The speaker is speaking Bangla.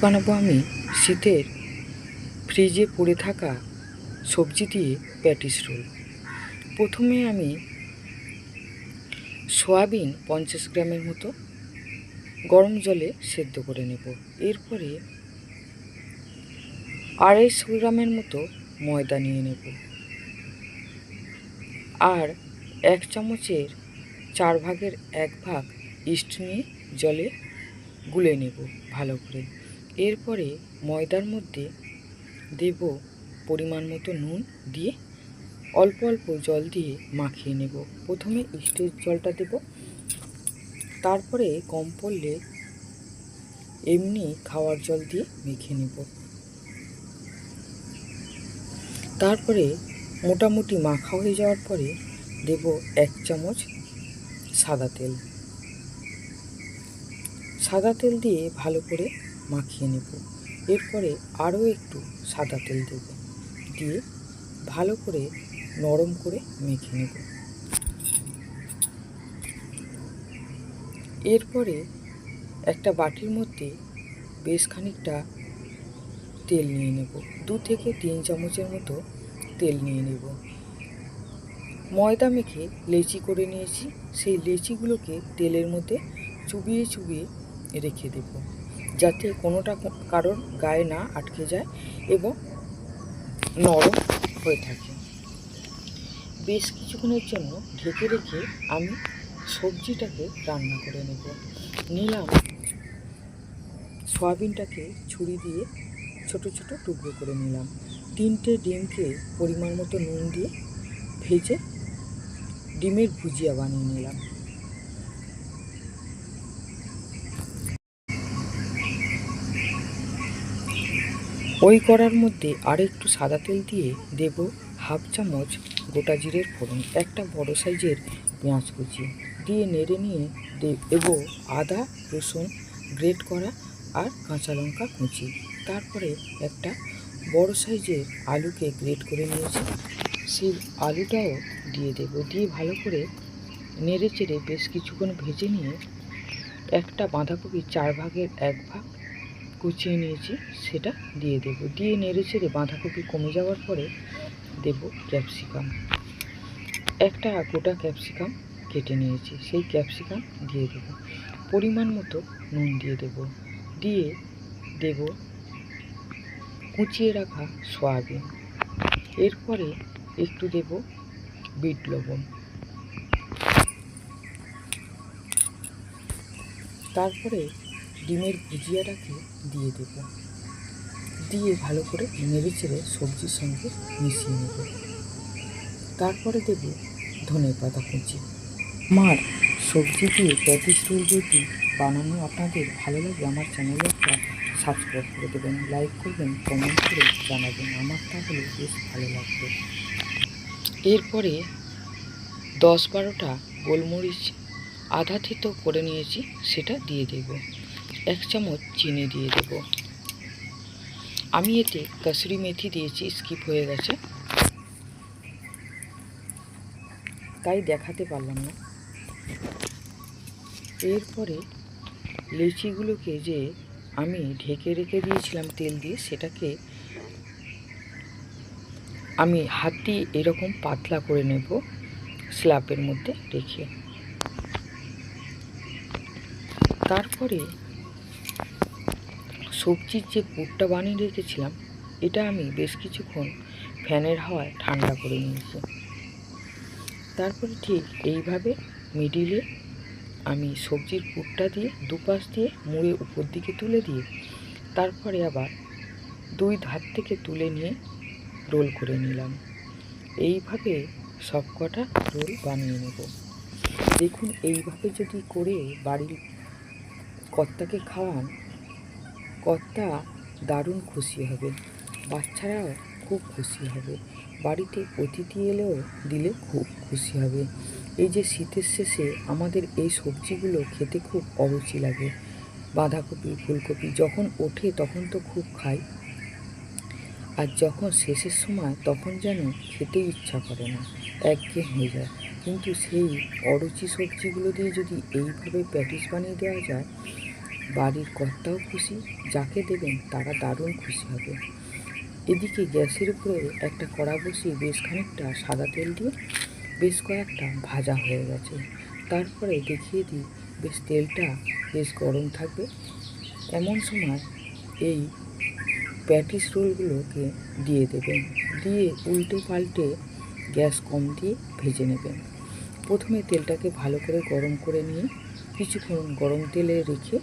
বানাবো আমি শীতের ফ্রিজে পড়ে থাকা সবজি দিয়ে প্যাটিস রোল। প্রথমে আমি সয়াবিন 50 গ্রামের মতো গরম জলে সেদ্ধ করে নেব। এরপরে 250 গ্রামের মতো ময়দা নিয়ে নেব আর 1 চামচের 4 ভাগের 1 ভাগ ইস্ট নিয়ে জলে গুলে নেব ভালো করে। এরপরে ময়দার মধ্যে দেব পরিমাণ মতো নুন দিয়ে অল্প অল্প জল দিয়ে মাখিয়ে নেব। প্রথমে ইস্টের জলটা দেব, তারপরে কম পড়লে এমনি খাওয়ার জল দিয়ে মেখে নেব। তারপরে মোটামুটি মাখা হয়ে যাওয়ার পরে দেব 1 চামচ সাদা তেল। সাদা তেল দিয়ে ভালো করে মাখিয়ে নেব। এরপরে আরও একটু সাদা তেল দেব, দিয়ে ভালো করে নরম করে মেখে নেব। এরপরে একটা বাটির মধ্যে বেশ খানিকটা তেল নিয়ে নেব, 2 থেকে 3 চামচের মতো তেল নিয়ে নেব। ময়দা মেখে লেচি করে নিয়েছি, সেই লেচিগুলোকে তেলের মধ্যে চুবিয়ে চুবিয়ে রেখে দেব, যাতে কোনোটা কারোর গায়ে না আটকে যায় এবং নরম হয়ে থাকে। বেশ কিছুক্ষণের জন্য ঢেকে রেখে আমি সবজিটাকে রান্না করে নিলাম। সয়াবিনটাকে ছুরি দিয়ে ছোট ছোট টুকরো করে নিলাম। 3টে ডিমকে পরিমাণ মতো নুন দিয়ে ভেজে ডিমের ভুজিয়া বানিয়ে নিলাম। ওই কড়ার মধ্যে আর একটু সাদা তেল দিয়ে দেব 1/2 চামচ গোটা জিরের ফোড়ন, একটা বড় সাইজের পেঁয়াজ কুচি দিয়ে নেড়ে নিয়ে দেব আদা রসুন গ্রেট করা আর কাঁচা লঙ্কা কুচি। তারপরে একটা বড় সাইজের আলুকে গ্রেট করে নিয়েছি, সেই আলুটাও দিয়ে দেব। দিয়ে ভালো করে নেড়ে চেড়ে বেশ কিছুক্ষণ ভেজে নিয়ে একটা বাঁধাকপি 4 ভাগের 1 ভাগ কুচিয়ে নিয়েছি, সেটা দিয়ে দেব। দিয়ে নেড়ে চেড়ে বাঁধাকপি কমে যাওয়ার পরে দেব ক্যাপসিকাম। একটা গোটা ক্যাপসিকাম কেটে নিয়েছি, সেই ক্যাপসিকাম দিয়ে দেব। পরিমাণ মতো নুন দিয়ে দেব। দিয়ে দেব কুচিয়ে রাখা সয়াবিন। এরপরে একটু দেব বিট লবণ। তারপরে ডিমের ভুজিয়াটাকে দিয়ে দেব, দিয়ে ভালো করে নেড়ে চেড়ে সবজির সঙ্গে মিশিয়ে নেব। তারপরে দেব ধনেপাতা কুচি। আমার সবজি দিয়ে প্যাটিস রোল যদি বানানো আপনাদের ভালো লাগে, আমার চ্যানেলে একটা সাবস্ক্রাইব করে দেবেন, লাইক করবেন, কমেন্ট করে জানাবেন, আমার তাহলে বেশ ভালো লাগবে। এরপরে 10-12টা গোলমরিচ আধা থেতো করে নিয়েছি, সেটা দিয়ে দেব। 1 চামচ চিনি দিয়ে দেব। আমি এতে কসুরি মেথি দিয়েছি, স্কিপ হয়ে গেছে তাই দেখাতে পারলাম না। এরপরে লেচিগুলোকে যে আমি ঢেকে রেখে দিয়েছিলাম তেল দিয়ে, সেটাকে আমি হাত দিয়ে এরকম পাতলা করে নেব স্ল্যাবের মধ্যে রেখে। তারপরে সবজির যে পুরটা বানিয়ে রেখেছিলাম, এটা আমি বেশ কিছুক্ষণ ফ্যানের হাওয়ায় ঠান্ডা করে নিয়েছি। তারপরে ঠিক এইভাবে মিডিলে আমি সবজির পুরটা দিয়ে দুপাশ দিয়ে মুড়ে উপর দিকে তুলে দিয়ে তারপরে আবার 2 ধার থেকে তুলে নিয়ে রোল করে নিলাম। এইভাবে সবকটা রোল বানিয়ে নেব। দেখুন, এইভাবে যদি করে বাড়ির কর্তাকে খাওয়ান, কর্তা দারুণ খুশি হবে, বাচ্চারাও খুব খুশি হবে, বাড়িতে অতিথি এলেও দিলে খুব খুশি হবে। এই যে শীতের শেষে আমাদের এই সবজিগুলো খেতে খুব অরুচি লাগে। বাঁধাকপি ফুলকপি যখন ওঠে তখন তো খুব খাই, আর যখন শেষের সময় তখন যেন খেতে ইচ্ছা করে না, একঘেয়ে হয়ে যায়। কিন্তু সেই অরুচি সবজিগুলো দিয়ে যদি এইভাবে প্যাটিস বানিয়ে দেওয়া যায়, বাড়ির কর্তাও খুশি, যাকে দেবেন তারা দারুণ খুশি হবে। এদিকে গ্যাসের উপরে একটা কড়া বসিয়ে বেশ খানিকটা সাদা তেল দিয়ে বেশ কয়েকটা ভাজা হয়ে গেছে। তারপরে দেখিয়ে দিই, বেশ তেলটা বেশ গরম থাকবে। এমন সময় এই প্যাটিস রোলগুলোকে দিয়ে দেবেন, দিয়ে উল্টে পাল্টে গ্যাস কম দিয়ে ভেজে নেবেন। প্রথমে তেলটাকে ভালো করে গরম করে নিয়ে কিছুক্ষণ গরম তেলে রেখে